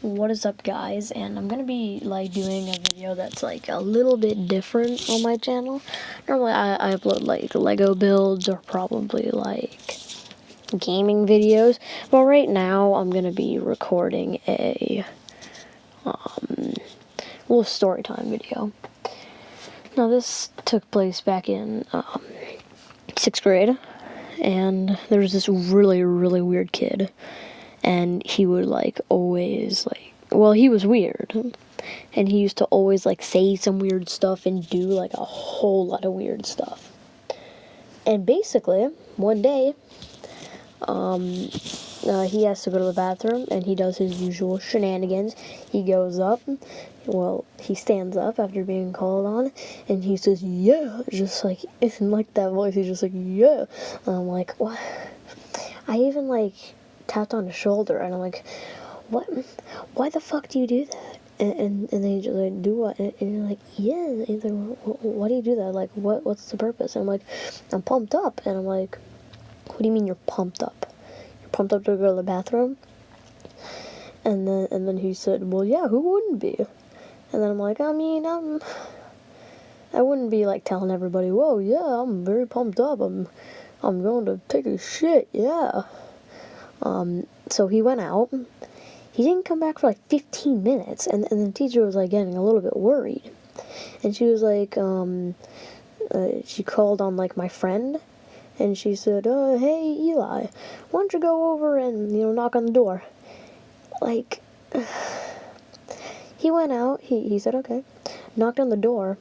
What is up, guys? And I'm gonna be like doing a video that's like a little bit different on my channel. Normally I upload like Lego builds or probably like gaming videos, but right now I'm gonna be recording a little story time video. Now this took place back in 6th grade, and there was this really weird kid, and he would like always he was weird, and he used to always like say some weird stuff and do like a whole lot of weird stuff. And basically one day he has to go to the bathroom, and he does his usual shenanigans. He goes up, he stands up after being called on, and he says, yeah, just like, in like that voice, he's just like, yeah. And I'm like, what? I even like tapped on his shoulder, and I'm like, what? Why the fuck do you do that? And they just like, do what? And you're like, yeah. He's like, why do you do that? Like, what's the purpose? And I'm like, I'm pumped up. And I'm like, what do you mean you're pumped up? You're pumped up to go to the bathroom? And then he said, well, yeah, who wouldn't be? And then I'm like, I mean, I wouldn't be like telling everybody, whoa, yeah, I'm very pumped up. I'm going to take a shit, yeah. So he went out. He didn't come back for like 15 minutes, and the teacher was like getting a little bit worried. And she was like, she called on like my friend, and she said, hey, Eli, why don't you go over and, knock on the door? Like, he went out, he said, okay, knocked on the door,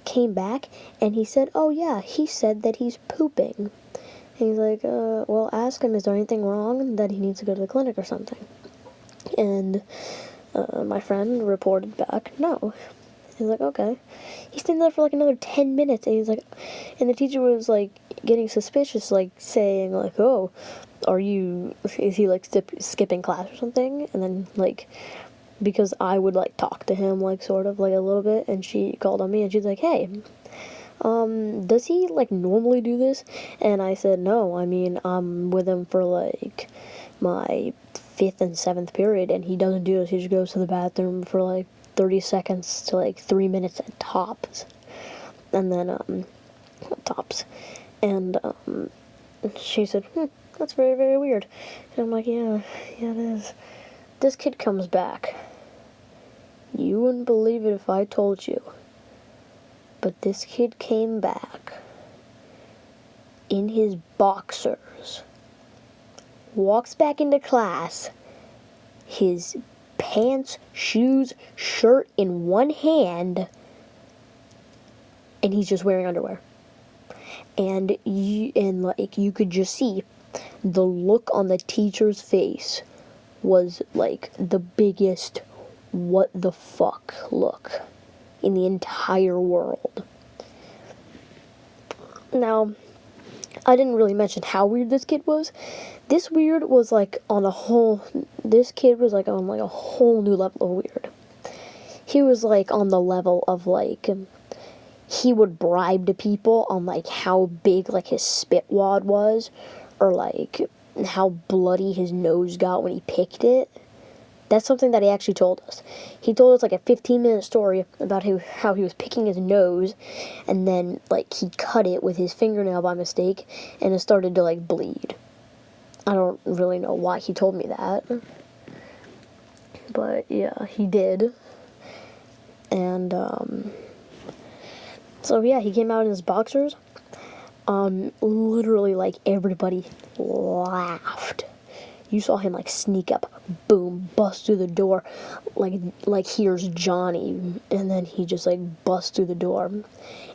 came back, and he said, oh yeah, he said that he's pooping. And he's like, well, ask him, is there anything wrong that he needs to go to the clinic or something? And my friend reported back, no. He's like, okay. He stayed there for like another 10 minutes, and he's like, and the teacher was like getting suspicious, like saying like, oh, is he like skipping class or something? And then like, because I would like talk to him like sort of like a little bit, and she called on me, and she's like, hey, does he like normally do this? And I said, no, I mean, I'm with him for like my 5th and 7th period, and he doesn't do this. He just goes to the bathroom for like 30 seconds to like 3 minutes at tops. And then tops. And she said, that's very, very weird. And I'm like, yeah, it is. This kid comes back. You wouldn't believe it if I told you, but this kid came back in his boxers, walks back into class, his pants, shoes, shirt in one hand, and he's just wearing underwear. And you could just see the look on the teacher's face was like the biggest what the fuck look in the entire world. Now, I didn't really mention how weird this kid was. This weird was like this kid was like on like a whole new level of weird. He was like on the level of like, he would bribe to people on like how big like his spit wad was, or like how bloody his nose got when he picked it. That's something that he actually told us. He told us like a 15-minute story about how he was picking his nose, and then like he cut it with his fingernail by mistake, and it started to like bleed. I don't really know why he told me that, but yeah, he did. And so yeah, he came out in his boxers. Literally like everybody laughed. You saw him like sneak up, boom, bust through the door, like here's Johnny, and then he just like bust through the door,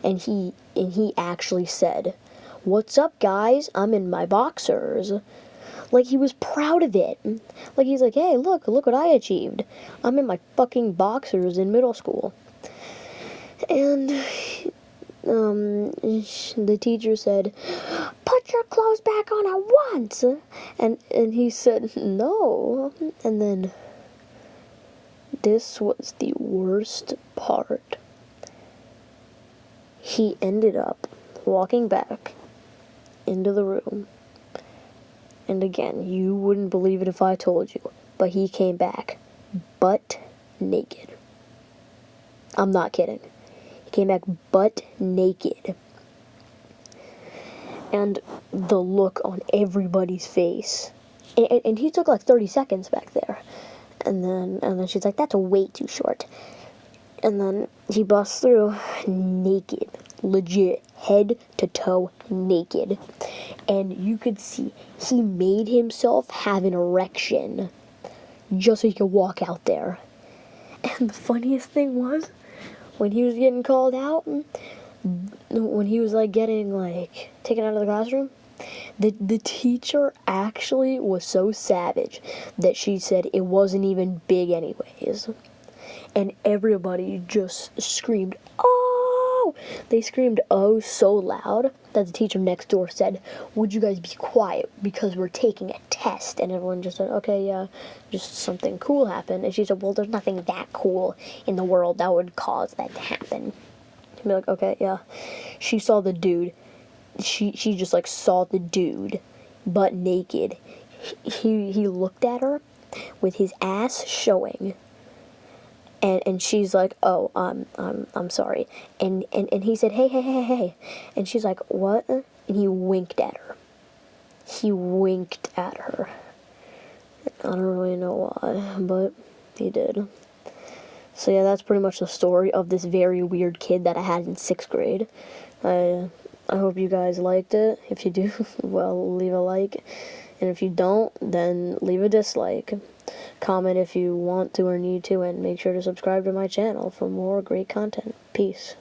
and he actually said, "What's up, guys? I'm in my boxers." Like he was proud of it. Like he's like, "Hey, look what I achieved. I'm in my fucking boxers in middle school." And the teacher said, "Put your clothes back on at once." And he said, "No." And then this was the worst part. He ended up walking back into the room. And again, you wouldn't believe it if I told you, but he came back butt naked. I'm not kidding. He came back butt naked. And the look on everybody's face. And he took like 30 seconds back there. And then she's like, that's way too short. And then he busts through naked. Legit. Head to toe naked. And you could see he made himself have an erection just so he could walk out there. And the funniest thing was, when he was getting called out, when he was like getting like taken out of the classroom, the teacher actually was so savage that she said it wasn't even big anyways. And everybody just screamed, "Oh!" They screamed "oh" so loud that the teacher next door said, "Would you guys be quiet because we're taking a test?" And everyone just said, "Okay, yeah, just something cool happened." And she said, "Well, there's nothing that cool in the world that would cause that to happen." And be like, "Okay, yeah." She saw the dude. She just like saw the dude, butt naked. He looked at her with his ass showing. And she's like, "Oh, I'm sorry." And he said, hey. And she's like, "What?" And he winked at her. He winked at her. I don't really know why, but he did. So yeah, that's pretty much the story of this very weird kid that I had in 6th grade. I hope you guys liked it. If you do, well, leave a like. And if you don't, then leave a dislike. Comment if you want to or need to, and make sure to subscribe to my channel for more great content. Peace.